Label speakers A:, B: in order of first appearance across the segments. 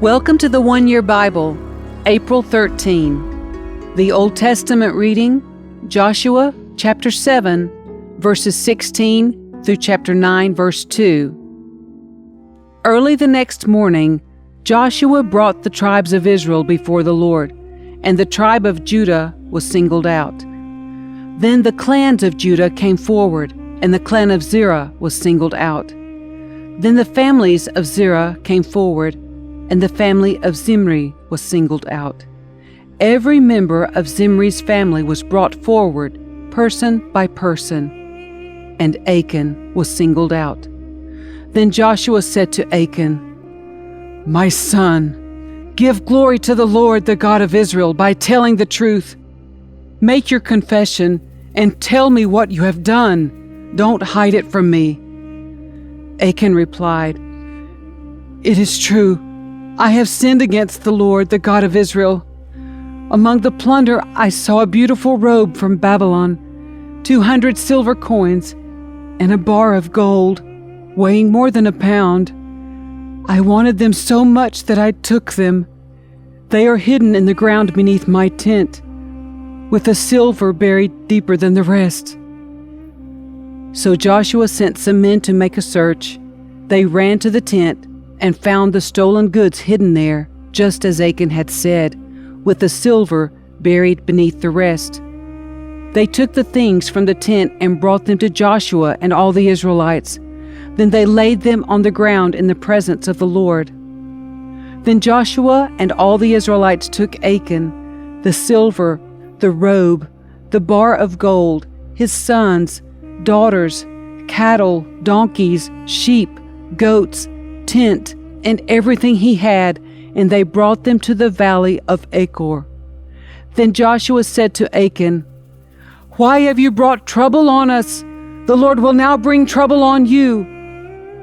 A: Welcome to the One Year Bible, April 13. The Old Testament reading, Joshua chapter 7, verses 16 through chapter 9, verse 2. Early the next morning, Joshua brought the tribes of Israel before the Lord, and the tribe of Judah was singled out. Then the clans of Judah came forward, and the clan of Zerah was singled out. Then the families of Zerah came forward, and the family of Zimri was singled out. Every member of Zimri's family was brought forward, person by person, and Achan was singled out. Then Joshua said to Achan, "My son, give glory to the Lord, the God of Israel, by telling the truth. Make your confession and tell me what you have done. Don't hide it from me." Achan replied, "It is true. I have sinned against the Lord, the God of Israel. Among the plunder I saw a beautiful robe from Babylon, 200 silver coins, and a bar of gold, weighing more than a pound. I wanted them so much that I took them. They are hidden in the ground beneath my tent, with the silver buried deeper than the rest." So Joshua sent some men to make a search. They ran to the tent and found the stolen goods hidden there, just as Achan had said, with the silver buried beneath the rest. They took the things from the tent and brought them to Joshua and all the Israelites. Then they laid them on the ground in the presence of the Lord. Then Joshua and all the Israelites took Achan, the silver, the robe, the bar of gold, his sons, daughters, cattle, donkeys, sheep, goats, tent, and everything he had, and they brought them to the valley of Achor. Then Joshua said to Achan, "Why have you brought trouble on us? The Lord will now bring trouble on you."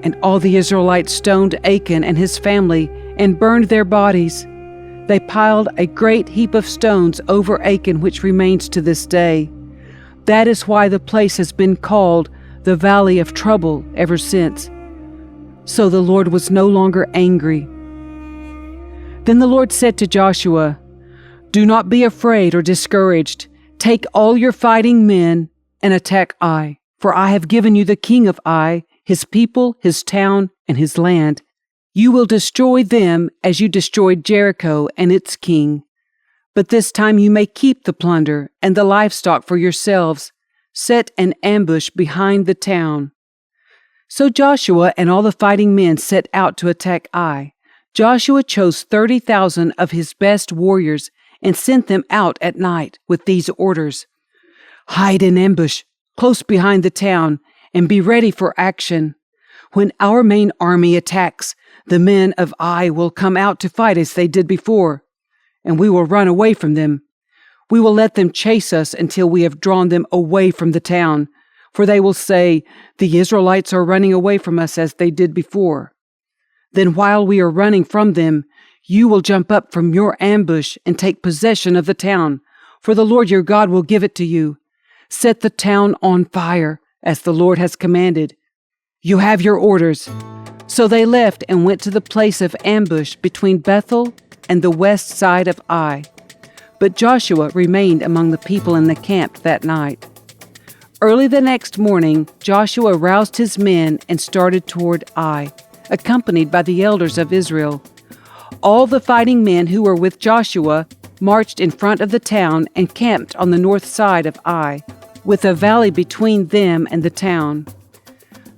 A: And all the Israelites stoned Achan and his family and burned their bodies. They piled a great heap of stones over Achan, which remains to this day. That is why the place has been called the Valley of Trouble ever since. So the Lord was no longer angry. Then the Lord said to Joshua, "Do not be afraid or discouraged. Take all your fighting men and attack Ai, for I have given you the king of Ai, his people, his town, and his land. You will destroy them as you destroyed Jericho and its king. But this time you may keep the plunder and the livestock for yourselves. Set an ambush behind the town." So Joshua and all the fighting men set out to attack Ai. Joshua chose 30,000 of his best warriors and sent them out at night with these orders: "Hide in ambush close behind the town and be ready for action. When our main army attacks, the men of Ai will come out to fight as they did before, and we will run away from them. We will let them chase us until we have drawn them away from the town, for they will say, 'The Israelites are running away from us as they did before.' Then while we are running from them, you will jump up from your ambush and take possession of the town, for the Lord your God will give it to you. Set the town on fire, as the Lord has commanded. You have your orders." So they left and went to the place of ambush between Bethel and the west side of Ai. But Joshua remained among the people in the camp that night. Early the next morning, Joshua roused his men and started toward Ai, accompanied by the elders of Israel. All the fighting men who were with Joshua marched in front of the town and camped on the north side of Ai, with a valley between them and the town.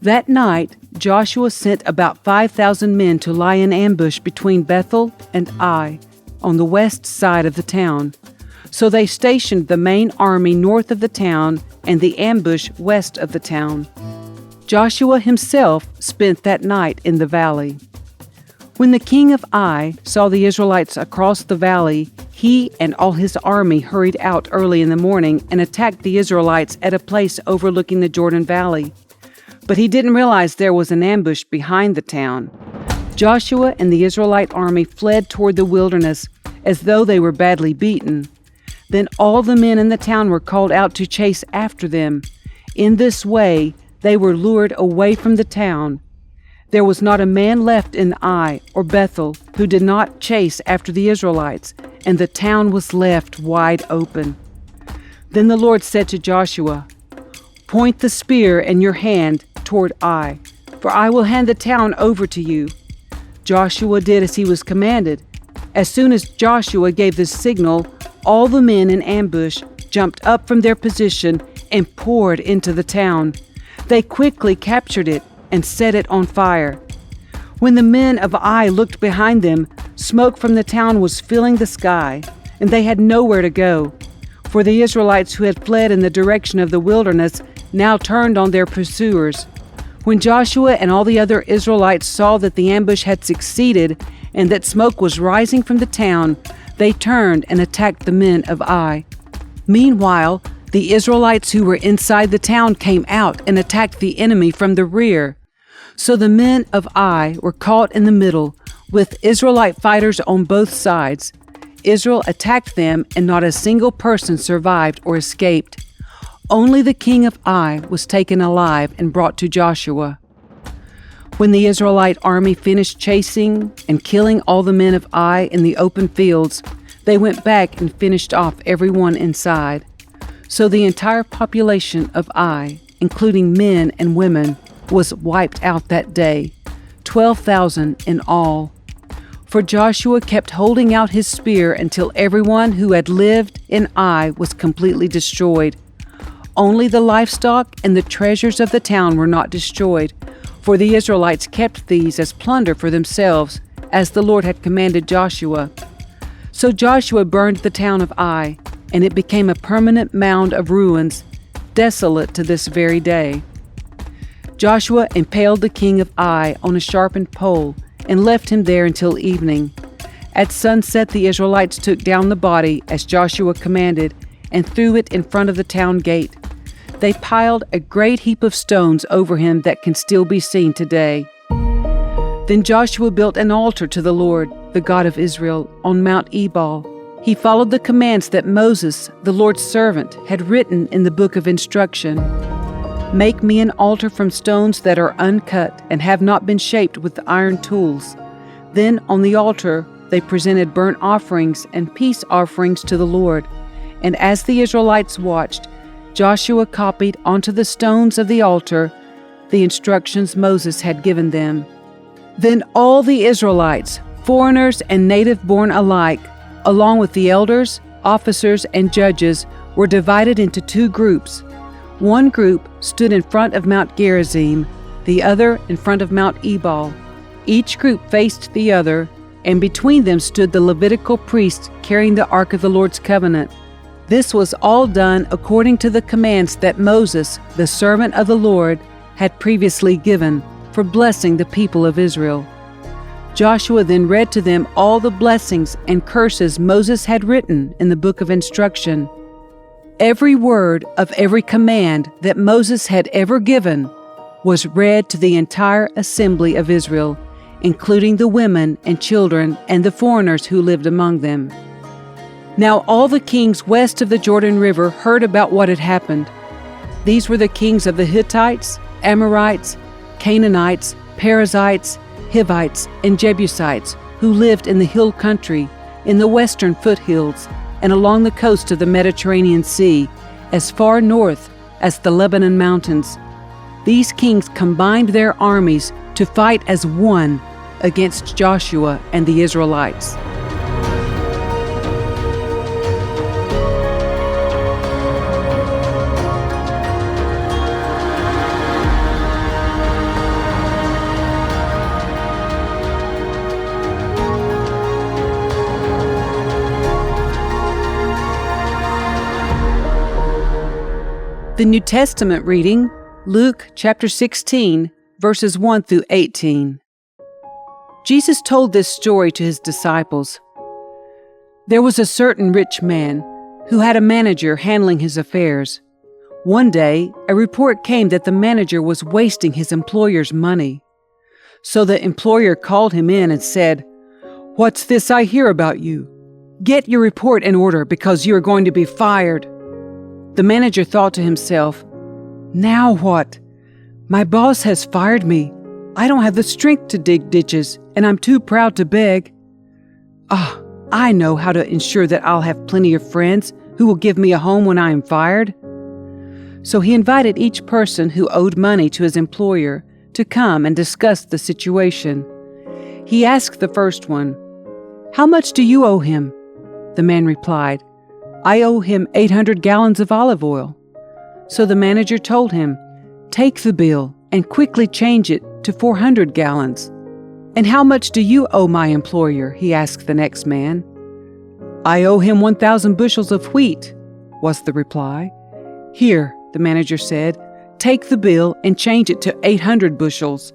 A: That night, Joshua sent about 5,000 men to lie in ambush between Bethel and Ai, on the west side of the town. So they stationed the main army north of the town and the ambush west of the town. Joshua himself spent that night in the valley. When the king of Ai saw the Israelites across the valley, he and all his army hurried out early in the morning and attacked the Israelites at a place overlooking the Jordan Valley. But he didn't realize there was an ambush behind the town. Joshua and the Israelite army fled toward the wilderness as though they were badly beaten. Then all the men in the town were called out to chase after them. In this way, they were lured away from the town. There was not a man left in Ai or Bethel who did not chase after the Israelites, and the town was left wide open. Then the Lord said to Joshua, "Point the spear in your hand toward Ai, for I will hand the town over to you." Joshua did as he was commanded. As soon as Joshua gave the signal, all the men in ambush jumped up from their position and poured into the town. They quickly captured it and set it on fire. When the men of Ai looked behind them, smoke from the town was filling the sky, and they had nowhere to go. For the Israelites who had fled in the direction of the wilderness now turned on their pursuers. When Joshua and all the other Israelites saw that the ambush had succeeded and that smoke was rising from the town, they turned and attacked the men of Ai. Meanwhile, the Israelites who were inside the town came out and attacked the enemy from the rear. So the men of Ai were caught in the middle, with Israelite fighters on both sides. Israel attacked them, and not a single person survived or escaped. Only the king of Ai was taken alive and brought to Joshua. When the Israelite army finished chasing and killing all the men of Ai in the open fields, they went back and finished off everyone inside. So the entire population of Ai, including men and women, was wiped out that day, 12,000 in all. For Joshua kept holding out his spear until everyone who had lived in Ai was completely destroyed. Only the livestock and the treasures of the town were not destroyed, for the Israelites kept these as plunder for themselves, as the Lord had commanded Joshua. So Joshua burned the town of Ai, and it became a permanent mound of ruins, desolate to this very day. Joshua impaled the king of Ai on a sharpened pole and left him there until evening. At sunset, the Israelites took down the body as Joshua commanded and threw it in front of the town gate. They piled a great heap of stones over him that can still be seen today. Then Joshua built an altar to the Lord, the God of Israel, on Mount Ebal. He followed the commands that Moses, the Lord's servant, had written in the book of instruction. "Make me an altar from stones that are uncut and have not been shaped with iron tools." Then on the altar they presented burnt offerings and peace offerings to the Lord. And as the Israelites watched, Joshua copied onto the stones of the altar the instructions Moses had given them. Then all the Israelites, foreigners and native-born alike, along with the elders, officers, and judges, were divided into two groups. One group stood in front of Mount Gerizim, the other in front of Mount Ebal. Each group faced the other, and between them stood the Levitical priests carrying the Ark of the Lord's covenant. This was all done according to the commands that Moses, the servant of the Lord, had previously given for blessing the people of Israel. Joshua then read to them all the blessings and curses Moses had written in the book of instruction. Every word of every command that Moses had ever given was read to the entire assembly of Israel, including the women and children and the foreigners who lived among them. Now all the kings west of the Jordan River heard about what had happened. These were the kings of the Hittites, Amorites, Canaanites, Perizzites, Hivites, and Jebusites, who lived in the hill country, in the western foothills, and along the coast of the Mediterranean Sea, as far north as the Lebanon mountains. These kings combined their armies to fight as one against Joshua and the Israelites. The New Testament reading, Luke chapter 16, verses 1 through 18. Jesus told this story to his disciples. There was a certain rich man who had a manager handling his affairs. One day, a report came that the manager was wasting his employer's money. So the employer called him in and said, "What's this I hear about you? Get your report in order because you are going to be fired." The manager thought to himself, "Now what? My boss has fired me. I don't have the strength to dig ditches, and I'm too proud to beg. I know how to ensure that I'll have plenty of friends who will give me a home when I am fired." So he invited each person who owed money to his employer to come and discuss the situation. He asked the first one, "How much do you owe him?" The man replied, "I owe him 800 gallons of olive oil." So the manager told him, "Take the bill and quickly change it to 400 gallons. "And how much do you owe my employer?" he asked the next man. "I owe him 1,000 bushels of wheat," was the reply. "Here," the manager said, "take the bill and change it to 800 bushels.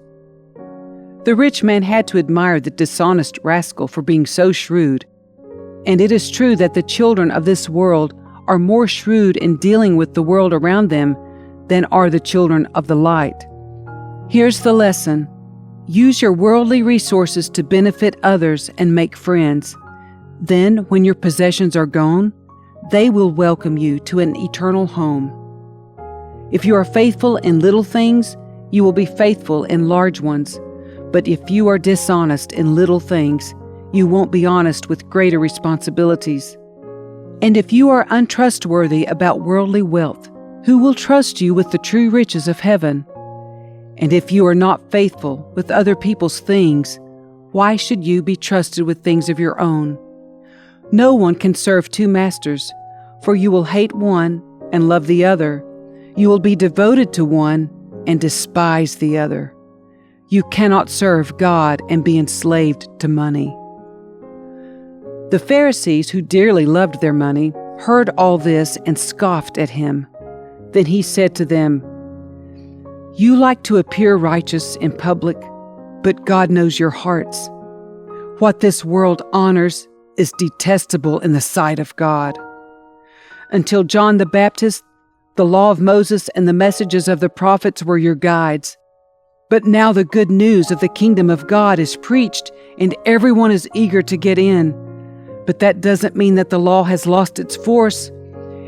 A: The rich man had to admire the dishonest rascal for being so shrewd. And it is true that the children of this world are more shrewd in dealing with the world around them than are the children of the light. Here's the lesson. Use your worldly resources to benefit others and make friends. Then, when your possessions are gone, they will welcome you to an eternal home. If you are faithful in little things, you will be faithful in large ones. But if you are dishonest in little things, you won't be honest with greater responsibilities. And if you are untrustworthy about worldly wealth, who will trust you with the true riches of heaven? And if you are not faithful with other people's things, why should you be trusted with things of your own? No one can serve two masters, for you will hate one and love the other. You will be devoted to one and despise the other. You cannot serve God and be enslaved to money. The Pharisees, who dearly loved their money, heard all this and scoffed at him. Then he said to them, "You like to appear righteous in public, but God knows your hearts. What this world honors is detestable in the sight of God. Until John the Baptist, the law of Moses and the messages of the prophets were your guides. But now the good news of the kingdom of God is preached, and everyone is eager to get in. But that doesn't mean that the law has lost its force.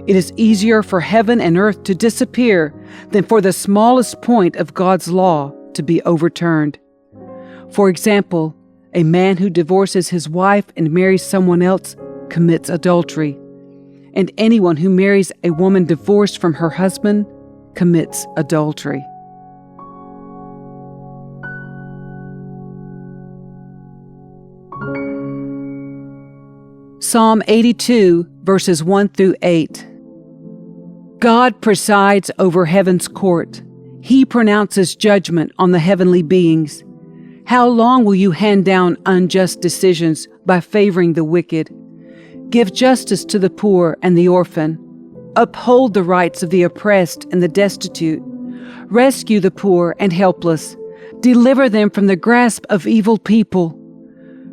A: It is easier for heaven and earth to disappear than for the smallest point of God's law to be overturned. For example, a man who divorces his wife and marries someone else commits adultery. And anyone who marries a woman divorced from her husband commits adultery." Psalm 82, verses 1 through 8. God presides over heaven's court. He pronounces judgment on the heavenly beings. How long will you hand down unjust decisions by favoring the wicked? Give justice to the poor and the orphan. Uphold the rights of the oppressed and the destitute. Rescue the poor and helpless. Deliver them from the grasp of evil people.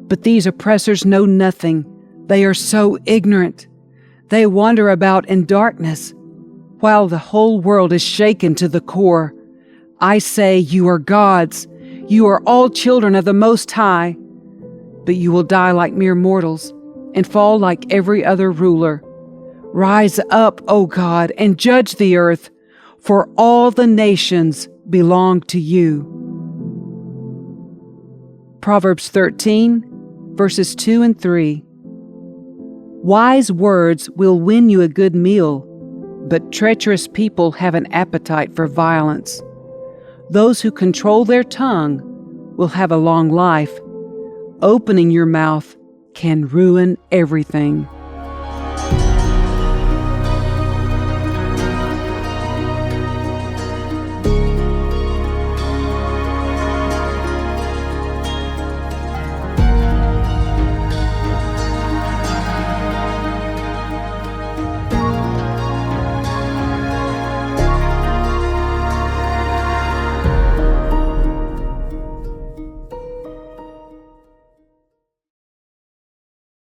A: But these oppressors know nothing. They are so ignorant. They wander about in darkness, while the whole world is shaken to the core. I say, you are gods. You are all children of the Most High. But you will die like mere mortals and fall like every other ruler. Rise up, O God, and judge the earth, for all the nations belong to you. Proverbs 13, verses 2 and 3. Wise words will win you a good meal, but treacherous people have an appetite for violence. Those who control their tongue will have a long life. Opening your mouth can ruin everything.